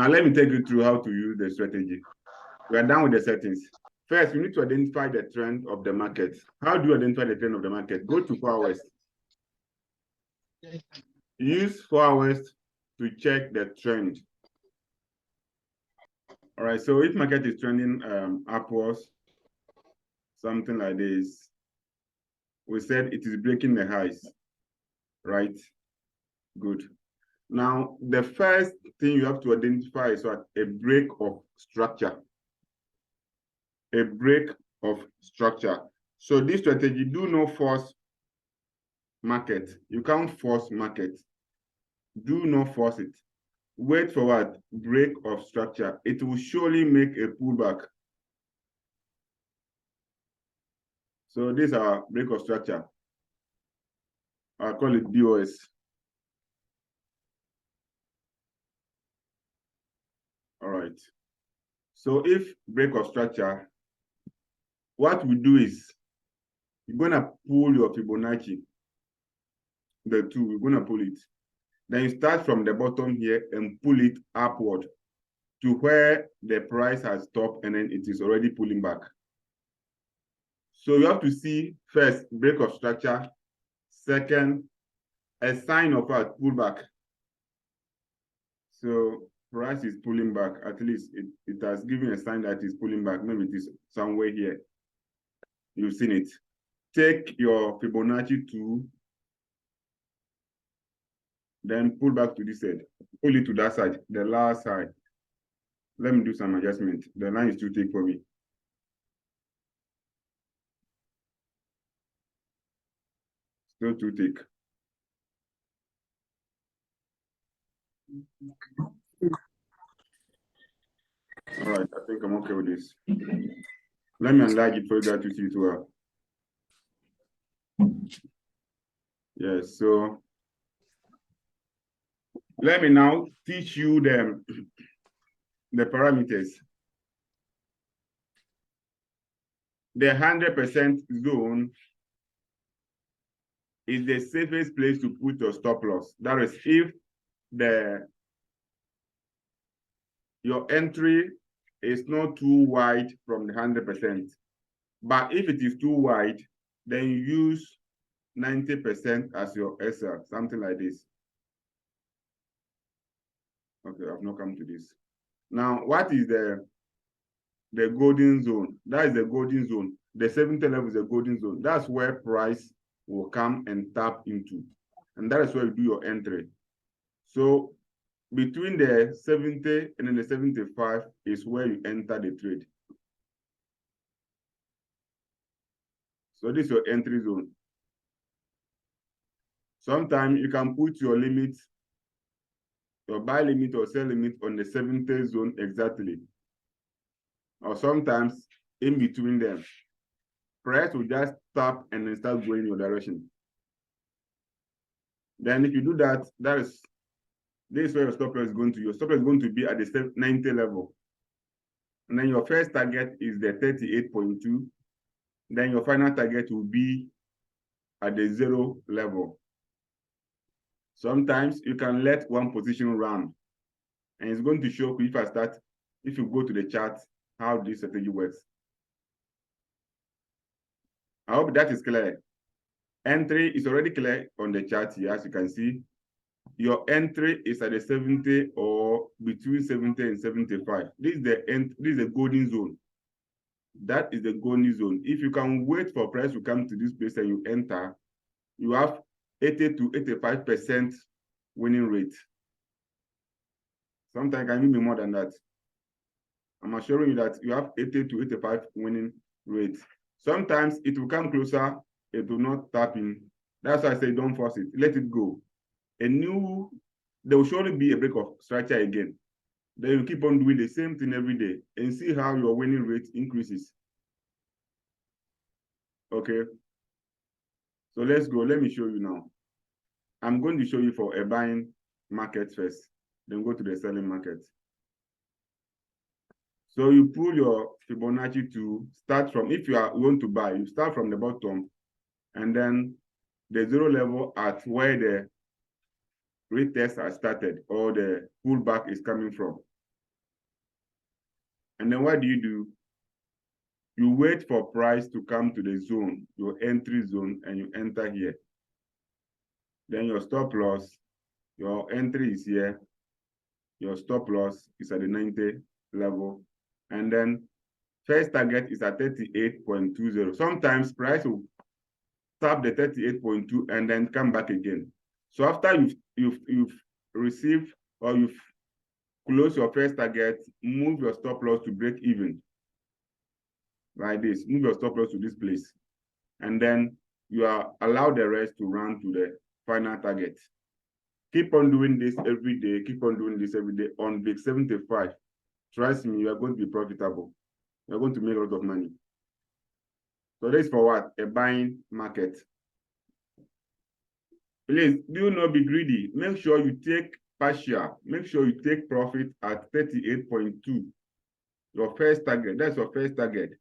Now, let me take you through how to use the strategy. We are done with the settings. First, we need to identify the trend of the market. How do you identify the trend of the market? Go to 4 hours. Use 4 hours to check the trend. All right, so if market is trending upwards, something like this, we said it is breaking the highs, right? Good. Now, the first thing you have to identify is what? A break of structure. A break of structure. So this strategy, do not force market. You can't force market. Do not force it. Wait for what? Break of structure. It will surely make a pullback. So this is our break of structure. I'll call it BOS. All right. So if break of structure, what we do is you're gonna pull your Fibonacci, the two, we're gonna pull it. Then you start from the bottom here and pull it upward to where the price has stopped, and then it is already pulling back. So you have to see first break of structure, second a sign of a pullback. So price is pulling back. At least it has given a sign that it's pulling back. Maybe it is somewhere here. You've seen it. Take your Fibonacci 2, then pull back to this side. Pull it to that side, the last side. Let me do some adjustment. The line is too thick for me. Still too thick. All right, I think I'm okay with this. Let me enlarge it for you guys to see it well. Yes, so let me now teach you the parameters. The 100% zone is the safest place to put your stop loss. That is, if your entry is not too wide from the 100%. But if it is too wide, then you use 90% as your SL, something like this. Okay, I've not come to this. Now, what is the golden zone? That is the golden zone. The 70 level is the golden zone. That's where price will come and tap into. And that is where you do your entry. So between the 70 and then the 75 is where you enter the trade. So this is your entry zone. Sometimes you can put your limit, your buy limit or sell limit on the 70 zone exactly. Or sometimes in between them. Price will just tap and then start going in your direction. Then if you do that, this is where your stop loss is going to. Your stop loss is going to be at the 90 level. And then your first target is the 38.2. Then your final target will be at the 0 level. Sometimes you can let one position run. And it's going to show if you go to the chart, how this strategy works. I hope that is clear. Entry is already clear on the chart here, as you can see. Your entry is at the 70 or between 70 and 75. This is the golden zone. That is the golden zone. If you can wait for price to come to this place and you enter, you have 80 to 85% winning rate. Sometimes it can be more than that. I'm assuring you that you have 80 to 85 winning rate. Sometimes it will come closer, it will not tap in. That's why I say don't force it, let it go. There will surely be a break of structure again. Then you keep on doing the same thing every day and see how your winning rate increases. Okay. So let's go. Let me show you now. I'm going to show you for a buying market first, then go to the selling market. So you pull your Fibonacci to start from, if you want to buy, you start from the bottom and then the 0 level at where the retest has started or the pullback is coming from. And then what do? You wait for price to come to the zone, your entry zone, and you enter here. Then your stop loss, your entry is here. Your stop loss is at the 90 level. And then first target is at 38.20. Sometimes price will tap the 38.2 and then come back again. So after you've received or you've closed your first target, move your stop loss to break even. Like this, move your stop loss to this place. And then you are allowed the rest to run to the final target. Keep on doing this every day. Keep on doing this every day on big 75. Trust me, you are going to be profitable. You're going to make a lot of money. So this is for what? A buying market. Please do not be greedy. Make sure you take partial. Make sure you take profit at 38.2. Your first target. That's your first target.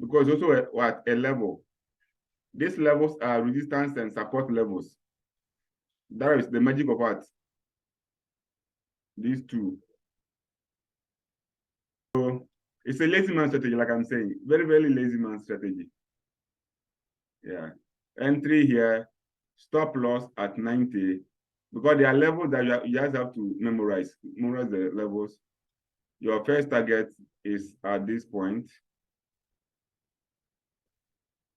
Because also at a level. These levels are resistance and support levels. That is the magic of what? These two. So it's a lazy man strategy, like I'm saying. Very, very lazy man strategy. Yeah. Entry here, stop loss at 90. Because there are levels that you just have to memorize. Memorize the levels. Your first target is at this point.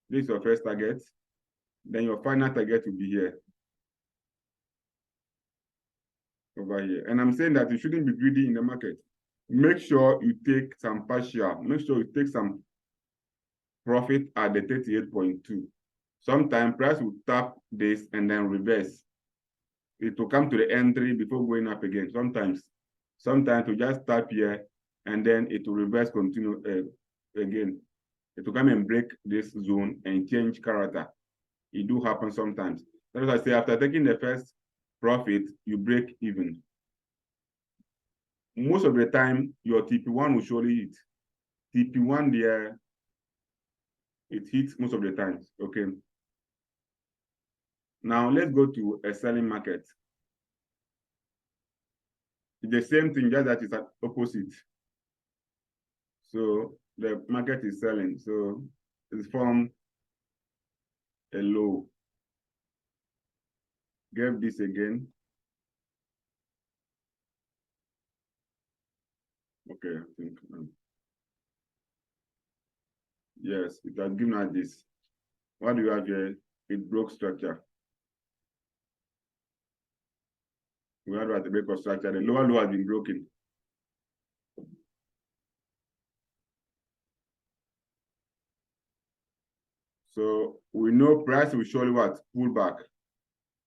This is your first target. Then your final target will be here. Over here. And I'm saying that you shouldn't be greedy in the market. Make sure you take some partial. Make sure you take some profit at the 38.2. Sometimes price will tap this and then reverse. It will come to the entry before going up again. Sometimes we just tap here and then it will reverse, continue again. It will come and break this zone and change character. It do happen sometimes. That's why I say after taking the first profit, you break even. Most of the time, your TP1 will surely hit. TP1 there, it hits most of the times, okay? Now, let's go to a selling market. It's the same thing, just that it's at opposite. So the market is selling, so it's formed a low. Give this again. Okay, I think. Yes, it has given us this. What do you have here? It broke structure. We have at a break of structure. The lower low has been broken. So we know price will surely what? Pull back.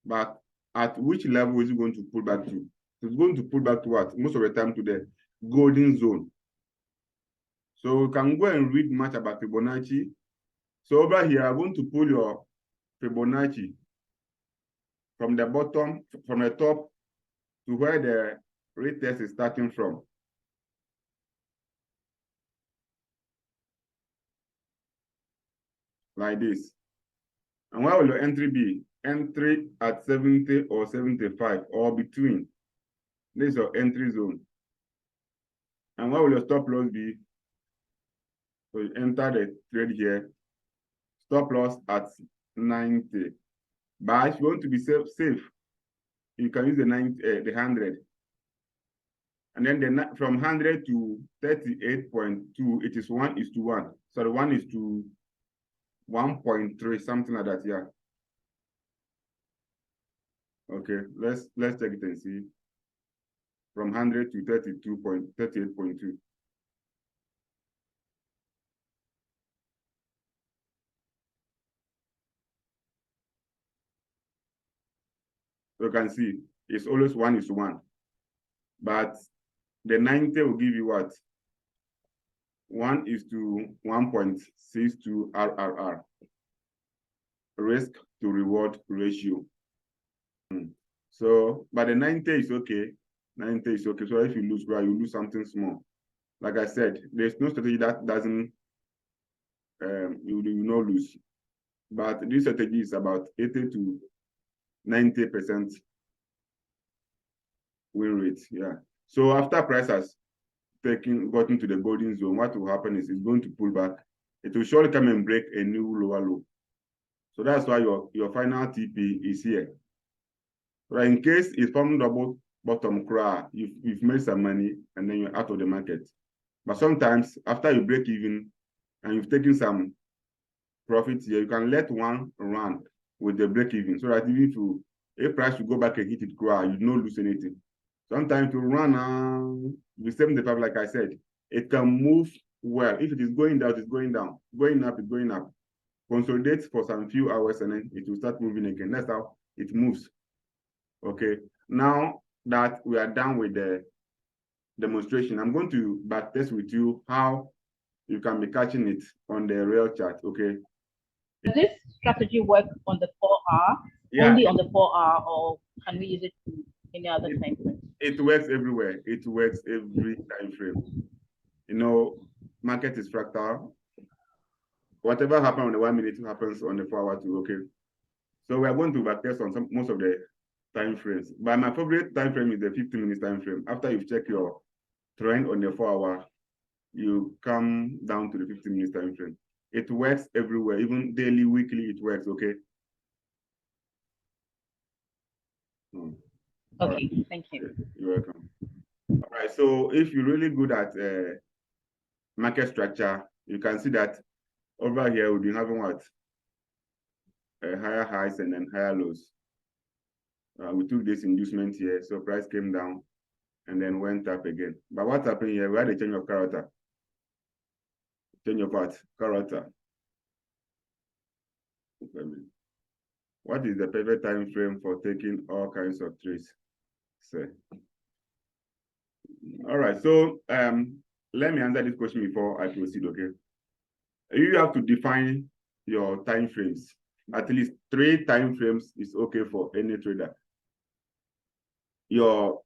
But at which level is it going to pull back to? It's going to pull back to what? Most of the time to the golden zone. So we can go and read much about Fibonacci. So over here, I'm going to pull your Fibonacci from the bottom, from the top to where the retest is starting from. Like this. And where will your entry be? Entry at 70 or 75 or between. This is your entry zone. And where will your stop loss be? So you enter the trade here. Stop loss at 90. But if you want to be safe, you can use the 100. And then from 100 to 38.2, it is 1:1. So the 1 is to 1.3, something like that, yeah. Okay, let's check it and see. From 100 to 38.2. You can see it's always 1:1. But the 90 will give you what? 1:1.62 RRR. Risk to reward ratio. So, but the 90 is okay. 90 is okay. So if you lose, you lose something small. Like I said, there's no strategy that doesn't, you do not lose. But this strategy is about 80 to 90% win rate. Yeah. So after price has gotten to the golden zone, what will happen is it's going to pull back. It will surely come and break a new lower low. So that's why your final TP is here. Right, in case it's from double bottom crash, you've made some money and then you're out of the market. But sometimes after you break even and you've taken some profits here, you can let one run with the break even, so that even if price will go back and hit it crash, you don't lose anything. Sometimes to run with 75, like I said, it can move well. If it is going down, it's going down. Going up, it's going up. Consolidate for some few hours and then it will start moving again. That's how it moves. Okay, now that we are done with the demonstration, I'm going to backtest with you how you can be catching it on the real chart. Okay. Does this strategy work on the 4-hour? Yeah. Only on the 4-hour, or can we use it to any other time frame? It works everywhere. It works every time frame. You know, market is fractal. Whatever happens on the 1 minute happens on the 4-hour too. Okay. So we are going to backtest on most of the time frames. But my favorite time frame is the 15-minute time frame. After you've checked your trend on the 4-hour, you come down to the 15-minute time frame. It works everywhere, even daily, weekly, it works. Okay. Okay, right. Thank you. You're welcome. All right, so if you're really good at market structure, you can see that over here we've been having what? Higher highs and then higher lows. We took this inducement here, so price came down and then went up again. But what happened here? We had a change of character. Change of what? Character. What is the perfect time frame for taking all kinds of trades? So, all right, so let me answer this question before I proceed. Okay, you have to define your time frames. At least 3 time frames is okay for any trader. Your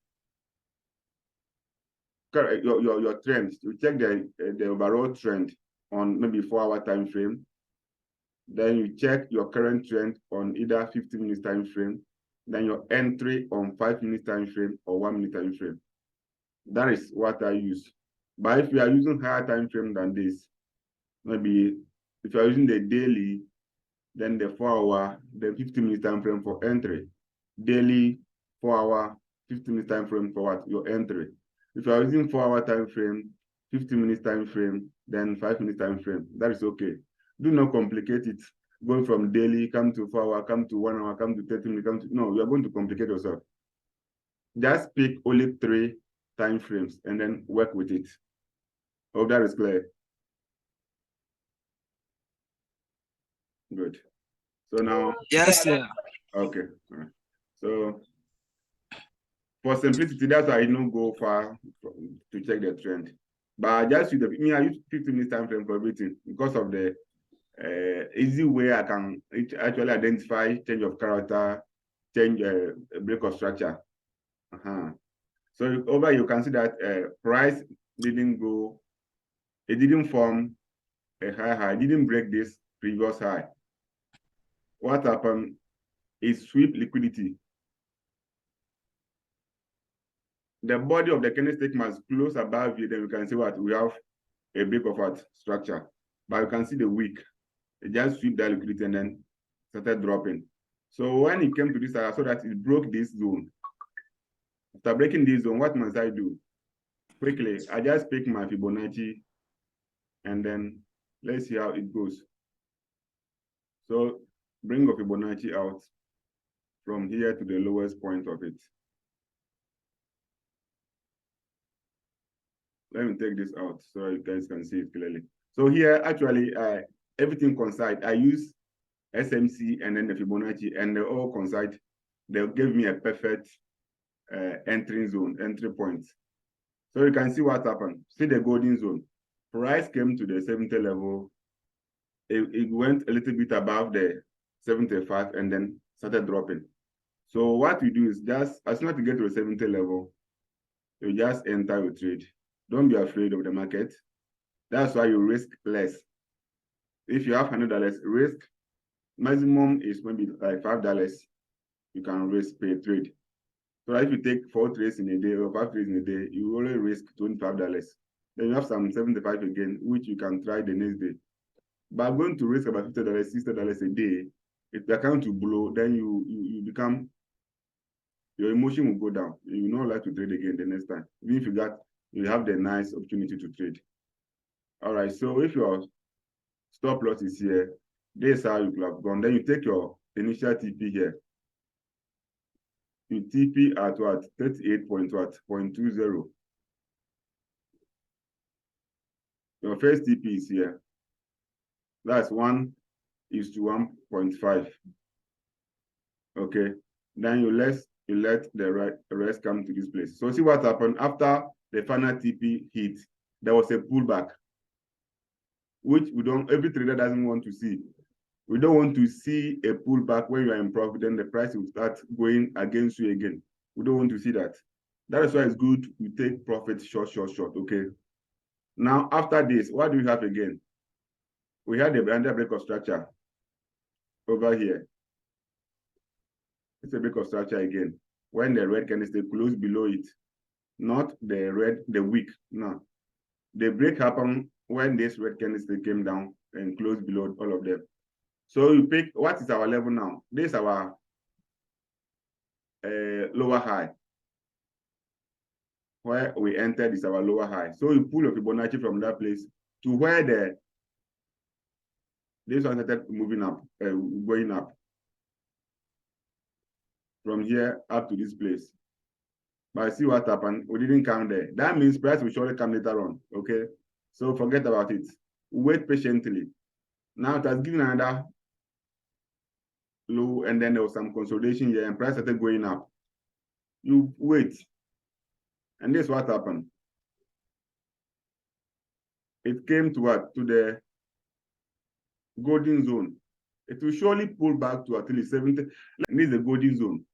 trends, you check the overall trend on maybe 4-hour time frame. Then you check your current trend on either 15-minute time frame, then your entry on 5-minute time frame or 1-minute time frame. That is what I use. But if you are using higher time frame than this, maybe if you are using the daily, then the 4-hour, the 15-minute time frame for entry. Daily, 4-hour, 15-minute time frame for what? Your entry. If you are using 4-hour time frame, 15-minute time frame, then 5-minute time frame, that is okay. Do not complicate it. Going from daily, come to 4-hour, come to 1 hour, come to 30 minutes, come to, no, you are going to complicate yourself. Just pick only 3 time frames and then work with it. Hope that is clear. Good. So now, yes, sir. Okay. All right. So for simplicity, that's why I don't go far to check the trend. But I just use I use 15-minute time frame for everything because of the easy way I can actually identify change of character, change break of structure. So over you can see that price didn't go, it didn't form a high, didn't break this previous high. What happened is sweep liquidity. The body of the candlestick must close above you, then we can see what we have a break of what structure. But you can see the wick. It just sweep that liquidity and then started dropping. So when it came to this area, so that it broke this zone. After breaking this zone, what must I do? Quickly, I just pick my Fibonacci and then let's see how it goes. So bring your Fibonacci out from here to the lowest point of it. Let me take this out so you guys can see it clearly. So here, actually, everything coincide. I use SMC and then the Fibonacci, and they all coincide. They'll give me a perfect entry zone, entry point. So you can see what happened. See the golden zone. Price came to the 70 level. It went a little bit above the 75 and then started dropping. So what we do is just, as soon as you get to the 70 level, you just enter your trade. Don't be afraid of the market. That's why you risk less. If you have $100 risk, maximum is maybe like $5. You can risk per trade. So if you take 4 trades in a day or 5 trades in a day, you only risk $25. Then you have some 75 again, which you can try the next day. But going to risk about $50, $60 a day, if the account will blow, then you become, your emotion will go down. You will not like to trade again the next time. Even if you have the nice opportunity to trade. All right, so if your stop loss is here, this is how you could have gone. Then you take your initial TP here. You TP at what? 38.20. Your first TP is here. That's 1:1.5. Okay. Then you let the rest come to this place. So see what happened after the final TP hit. There was a pullback, which every trader doesn't want to see. We don't want to see a pullback when you are in profit, then the price will start going against you again. We don't want to see that. That is why it's good to take profit short, okay? Now, after this, what do we have again? We had the break of structure over here. It's a break of structure again. When the red candlestick close below it, not the wick. No. The break happened when this red candlestick came down and closed below all of them. So you pick, what is our level now? This is our lower high. Where we entered is our lower high. So you pull your Fibonacci from that place to where this one started moving up, going up. From here up to this place. But see what happened. We didn't come there. That means price will surely come later on. Okay. So forget about it. Wait patiently. Now it has given another low, and then there was some consolidation here, and price started going up. You wait. And this is what happened. It came to what? To the golden zone. It will surely pull back to at least 70. And this is the golden zone.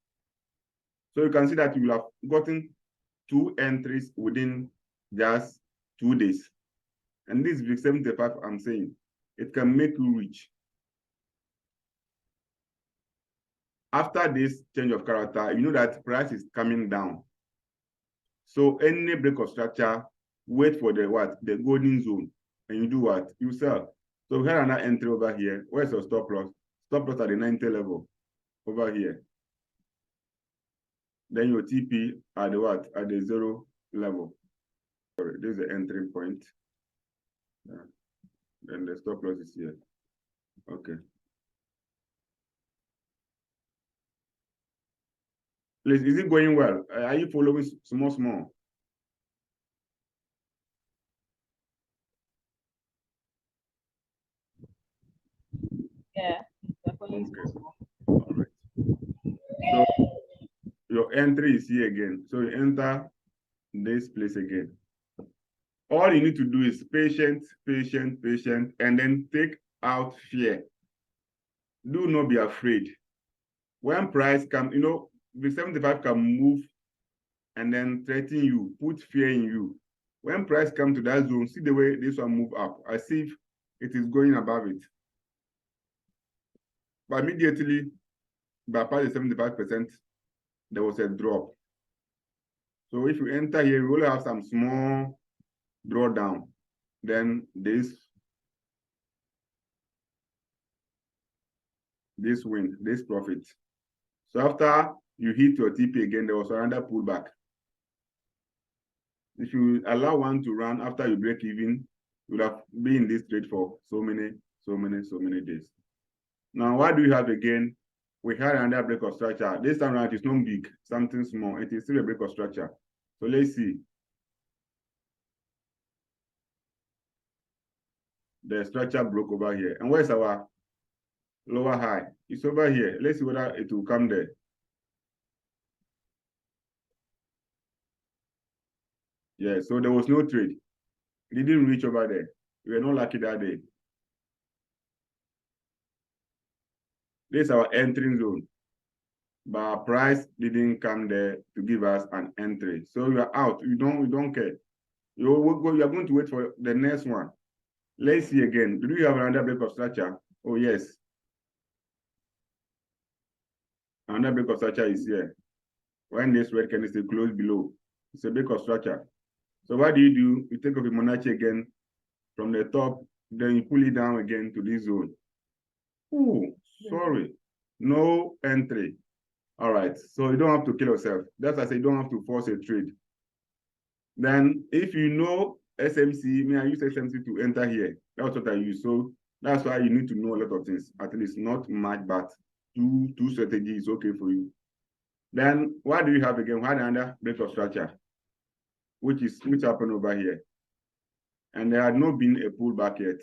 So you can see that you will have gotten 2 entries within just 2 days. And this VIX 75, I'm saying, it can make you rich. After this change of character, you know that price is coming down. So any break of structure, wait for the what? The golden zone. And you do what? You sell. So we have another entry over here. Where's your stop loss? Stop loss at the 90 level. Over here. Then your TP at the what? At the 0 level. Sorry, this is the entry point. Then the stop loss is here. Okay. Please, is it going well? Are you following small? Yeah. Okay. All right. So your entry is here again. So you enter this place again. All you need to do is patient, and then take out fear. Do not be afraid. When price comes, you know, the 75 can move and then threaten you, put fear in you. When price comes to that zone, see the way this one move up, as if it is going above it. But immediately, by past the 75%, there was a drop. So if you enter here, you will have some small drawdown. Then this win, this profit. So after you hit your TP again, there was another pullback. If you allow one to run after you break even, you will have been in this trade for so many days. Now, what do you have again? We had another break of structure. This time around, it's not big, something small. It is still a break of structure. So let's see. The structure broke over here. And where's our lower high? It's over here. Let's see whether it will come there. Yeah, so there was no trade. It didn't reach over there. We were not lucky that day. This is our entering zone. But our price didn't come there to give us an entry. So you are out. We don't care. You are going to wait for the next one. Let's see again. Do you have another break of structure? Oh, yes. Another break of structure is here. When this red candlestick close below, it's a break of structure. So what do? You take a Fibonacci again from the top, then you pull it down again to this zone. Oh, sorry, no entry. All right, so you don't have to kill yourself. That's why I say you don't have to force a trade. Then if you know SMC, I use SMC to enter here. That's what I use. So that's why you need to know a lot of things. At least not much, but two strategies is okay for you. Then what do you have again? We had another break of structure, which happened over here. And there had not been a pullback yet.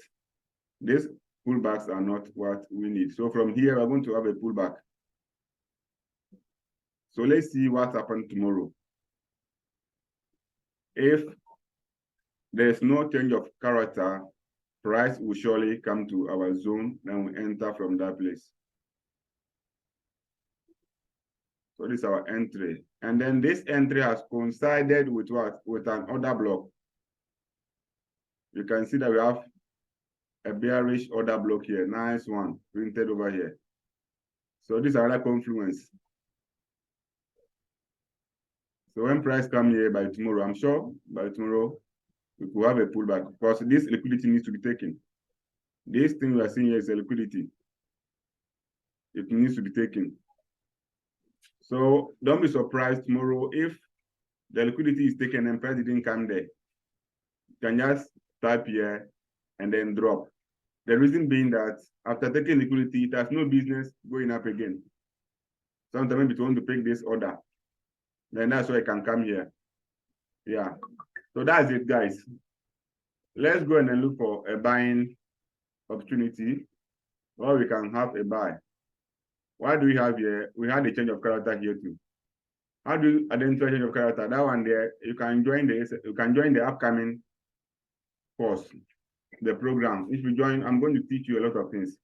These pullbacks are not what we need. So from here, we're going to have a pullback. So let's see what happens tomorrow. If there's no change of character, price will surely come to our zone, then we enter from that place. So this is our entry. And then this entry has coincided with what? With an order block. You can see that we have a bearish order block here. Nice one, printed over here. So this is another confluence. So when price come here by tomorrow, I'm sure by tomorrow, we could have a pullback because this liquidity needs to be taken. This thing we are seeing here is a liquidity. It needs to be taken. So don't be surprised tomorrow if the liquidity is taken and price didn't come there. You can just type here and then drop. The reason being that after taking liquidity, it has no business going up again. Sometimes maybe you want to pick this order, then that's why I can come here. Yeah. So that's it, guys. Let's go and then look for a buying opportunity, or we can have a buy. What do we have here? We had a change of character here too. How do you identify change of character? That one there, you can join the upcoming course, the program. If you join, I'm going to teach you a lot of things.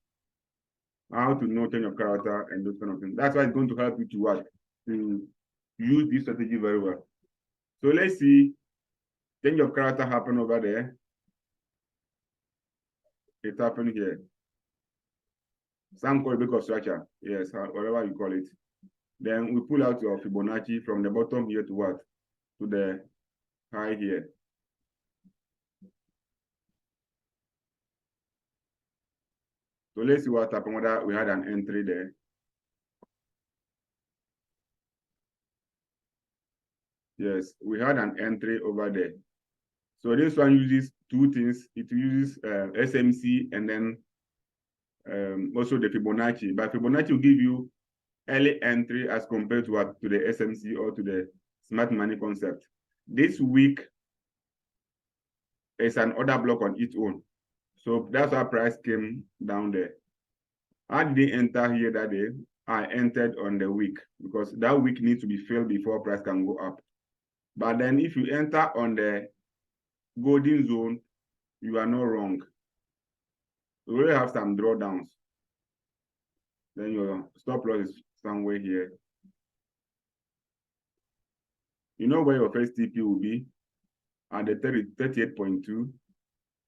How to know change of character and those kind of things. That's why it's going to help you to work, to use this strategy very well. So let's see, change of character happen over there. It happened here. Some call it break of structure. Yes, whatever you call it. Then we pull out your Fibonacci from the bottom here to what? To the high here. So let's see what happened, whether we had an entry there. Yes, we had an entry over there. So this one uses two things. It uses SMC and then also the Fibonacci. But Fibonacci will give you early entry as compared to what? To the SMC or to the smart money concept. This week is an order block on its own. So that's why price came down there. I didn't enter here that day. I entered on the week because that week needs to be filled before price can go up. But then if you enter on the golden zone, you are not wrong. You really have some drawdowns. Then your stop loss is somewhere here. You know where your first TP will be at the 38.2.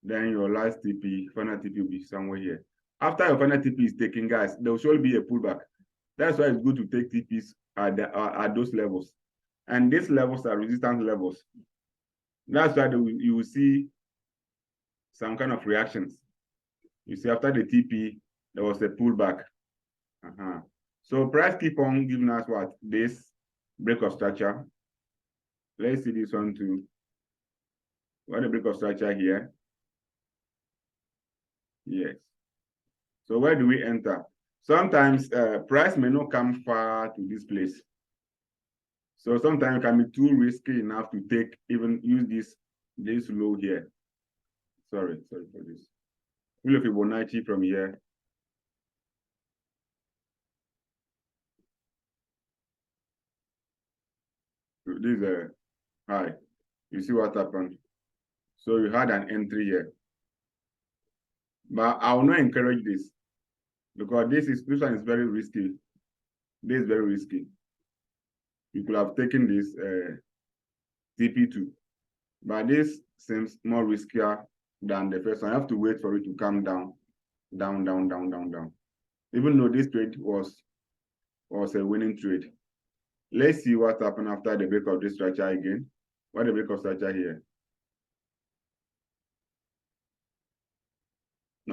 Then your last TP, final TP will be somewhere here. After your final TP is taken, guys, there will surely be a pullback. That's why it's good to take TPs at those levels. And these levels are resistance levels. That's why you will see some kind of reactions. You see, after the TP, there was a pullback. So price keep on giving us what? This break of structure. Let's see this one too. What the break of structure here? Yes. So where do we enter? Sometimes price may not come far to this place. So sometimes it can be too risky enough to take, even use this low here. Sorry for this. Pull a Fibonacci from here. This is a high. You see what happened? So you had an entry here. But I will not encourage this because this one is very risky. This is very risky. You could have taken this TP2, but this seems more riskier than the first one. I have to wait for it to come down. Even though this trade was a winning trade. Let's see what happened after the break of this structure again. What the break of structure here?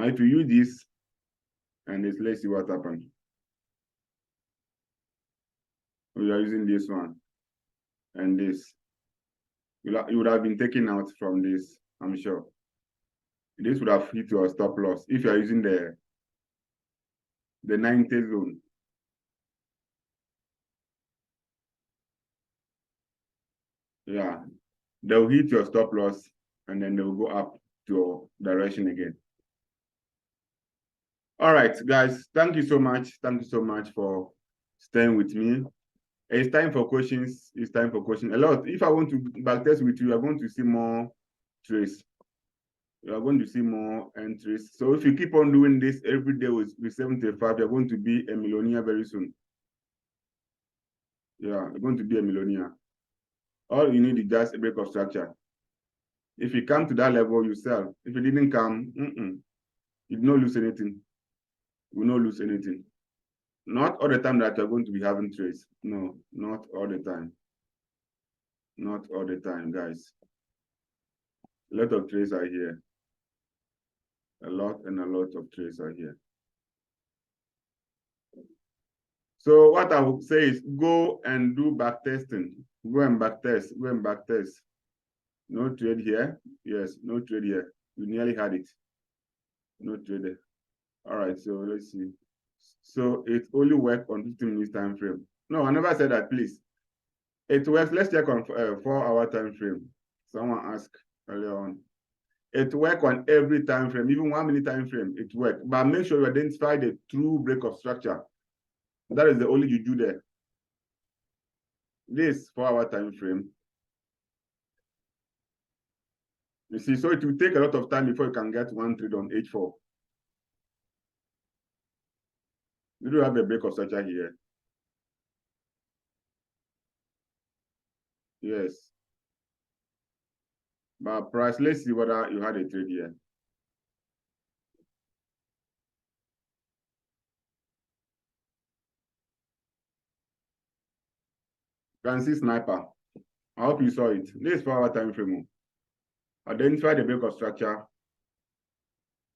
Now, if you use this, and this, let's see what happened. We are using this one and this. You would have been taken out from this, I'm sure. This would have hit your stop loss if you are using the 90 zone. Yeah, they'll hit your stop loss and then they'll go up to your direction again. All right, guys, thank you so much. Thank you so much for staying with me. It's time for questions. It's time for questions. A lot. If I want to backtest with you, you are going to see more trades. You are going to see more entries. So if you keep on doing this every day with 75, you're going to be a millionaire very soon. Yeah, you're going to be a millionaire. All you need is just a break of structure. If you come to that level, you sell. If you didn't come, you do not lose anything. You will not lose anything. Not all the time that you're going to be having trades. No, not all the time. Not all the time, guys. A lot of trades are here. A lot and a lot of trades are here. So what I would say is go and do backtesting. Go and backtest. Go and backtest. No trade here. Yes, no trade here. You nearly had it. No trade there. All right, so let's see. So it only works on 15 minutes time frame. No, I never said that, please. It works. Let's check on 4-hour time frame. Someone asked earlier on. It works on every time frame, even 1 minute time frame. It works, but make sure you identify the true break of structure. That is the only you do there. This 4-hour time frame. You see, so it will take a lot of time before you can get one trade on H4. You do have a break of structure here. Yes. But price, let's see whether you had a trade here. You can see sniper. I hope you saw it. This is 4-hour time frame. Identify the break of structure.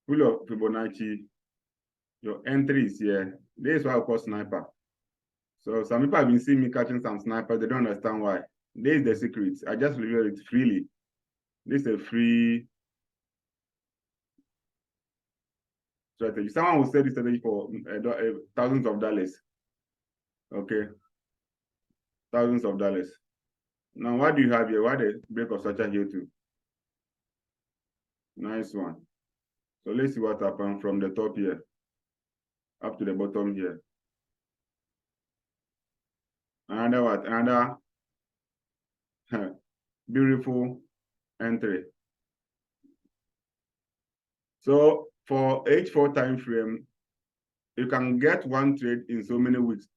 Pull of Fibonacci. Your entry is here. This is what I call sniper. So some people have been seeing me catching some snipers. They don't understand why. This is the secret. I just reveal it freely. This is a free strategy. Someone will sell this strategy for thousands of dollars. Okay. Thousands of dollars. Now, what do you have here? What the break of structure here too? Nice one. So let's see what happened from the top here up to the bottom here. Another what? Another beautiful entry. So for H4 time frame, you can get one trade in so many weeks.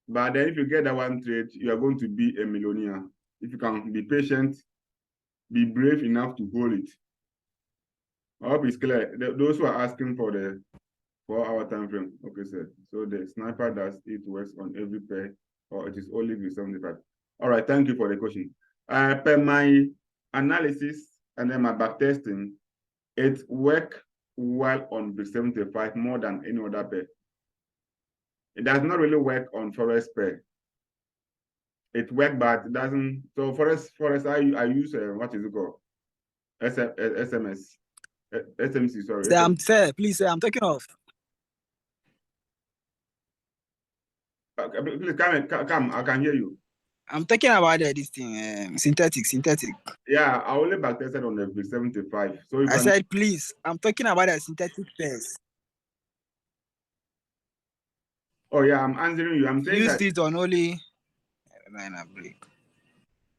But then if you get that one trade, you are going to be a millionaire. If you can be patient, be brave enough to hold it. I hope it's clear. Those who are asking for the 4-hour time frame. Okay, sir. So the sniper does it works on every pair, or it is only with 75. All right, thank you for the question. Per my analysis and then my backtesting, it works well on the 75 more than any other pair. It does not really work on Forex pair. It works, but it doesn't. So Forex, I use what is it called? SMS. SMC, sorry. Sir, I'm fair. Please, sir, I'm taking off. Please come. I can hear you. I'm talking about this thing, synthetic. Yeah, I only backtested on the 75. So I said, please. I'm talking about the synthetic pairs. Oh yeah, I'm answering you. I'm saying Use it on only line and break.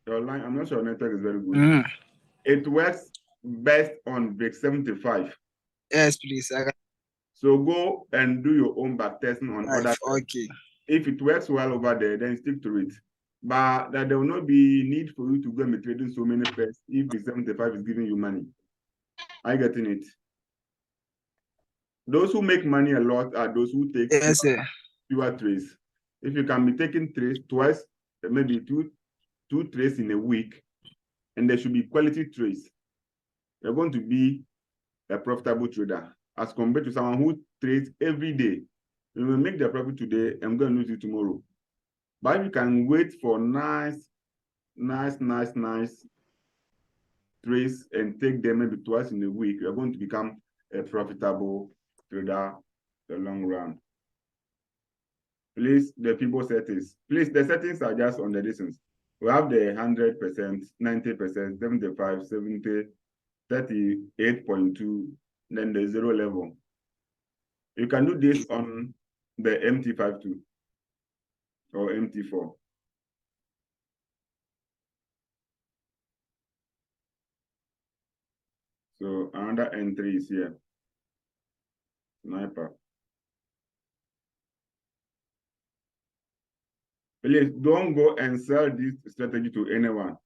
Your line, I'm not sure your network is very good. It works best on break 75. Yes, please. So go and do your own backtesting on other. Okay. If it works well over there, then stick to it. But that there will not be need for you to go and be trading so many pairs if the 75 is giving you money. Are you getting it? Those who make money a lot are those who take fewer trades. If you can be taking trades twice, maybe two trades in a week, and there should be quality trades, you're going to be a profitable trader as compared to someone who trades every day. You will make the profit today and go and lose it tomorrow. But if you can wait for nice trades and take them maybe twice in a week, you're going to become a profitable trader in the long run. Please, the people settings. Please, the settings are just on the distance. We have the 100%, 90%, 75, 70, 38.2, then the 0 level. You can do this on the MT52 or MT4. So another entry is here. Sniper. Please don't go and sell this strategy to anyone.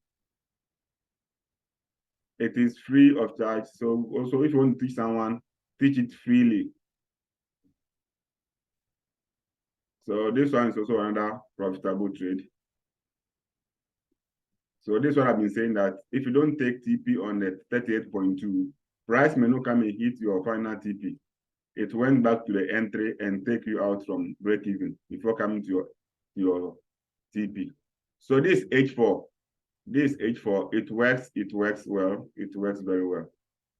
It is free of charge. So also if you want to teach someone, teach it freely. So this one is also another profitable trade. So this is what I've been saying, that if you don't take TP on the 38.2, price may not come and hit your final TP. It went back to the entry and take you out from break even before coming to your TP. So this H4, it works well, it works very well.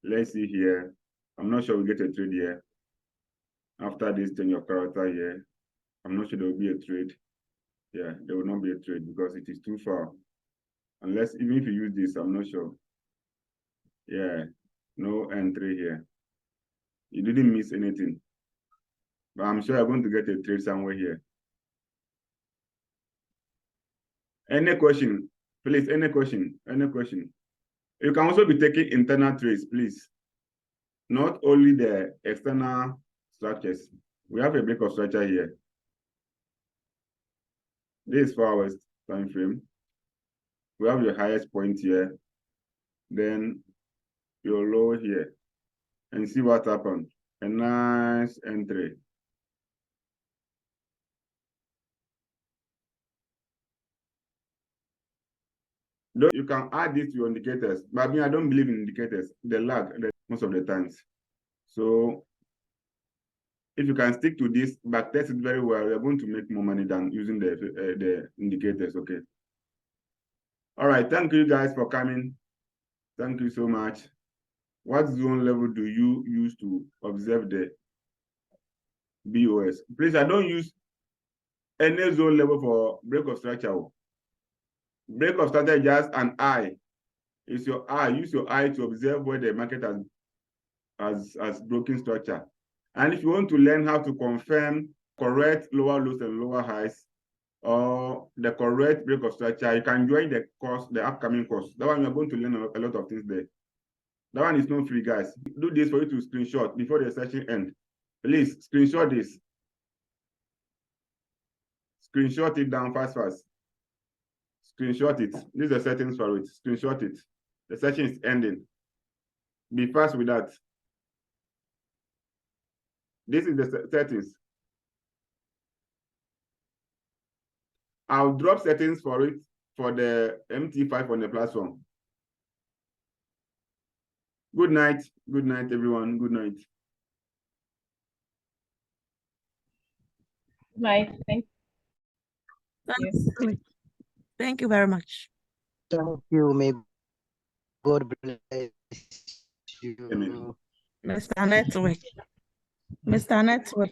Let's see here. I'm not sure we get a trade here. After this change of character here, I'm not sure there will be a trade. Yeah, there will not be a trade because it is too far. Unless, even if you use this, I'm not sure. Yeah, no entry here. You didn't miss anything. But I'm sure I'm going to get a trade somewhere here. Any question? Please, any question? Any question? You can also be taking internal trades, please. Not only the external structures. We have a break of structure here. This is 4 hours time frame. We have your highest point here, then your low here, and see what happened. A nice entry. You can add this to your indicators, but I mean, I don't believe in indicators. They lag most of the times. So if you can stick to this, backtest it very well, you're going to make more money than using the indicators, okay? All right, thank you guys for coming. Thank you so much. What zone level do you use to observe the BOS? Please, I don't use any zone level for break of structure. Break of structure is just an eye. It's your eye. Use your eye to observe where the market has broken structure. And if you want to learn how to confirm correct lower lows and lower highs, or the correct break of structure, you can join the course, the upcoming course. That one you're going to learn a lot of things there. That one is not free, guys. Do this for you to screenshot before the session ends. Please screenshot this. Screenshot it down fast. Screenshot it. These are settings for it. Screenshot it. The session is ending. Be fast with that. This is the settings. I'll drop settings for it for the MT5 on the platform. Good night. Good night, everyone. Good night. Good night. Thank you. Thank you very much. Thank you. May God bless you. Amen. Mr. Network. Mr. Network.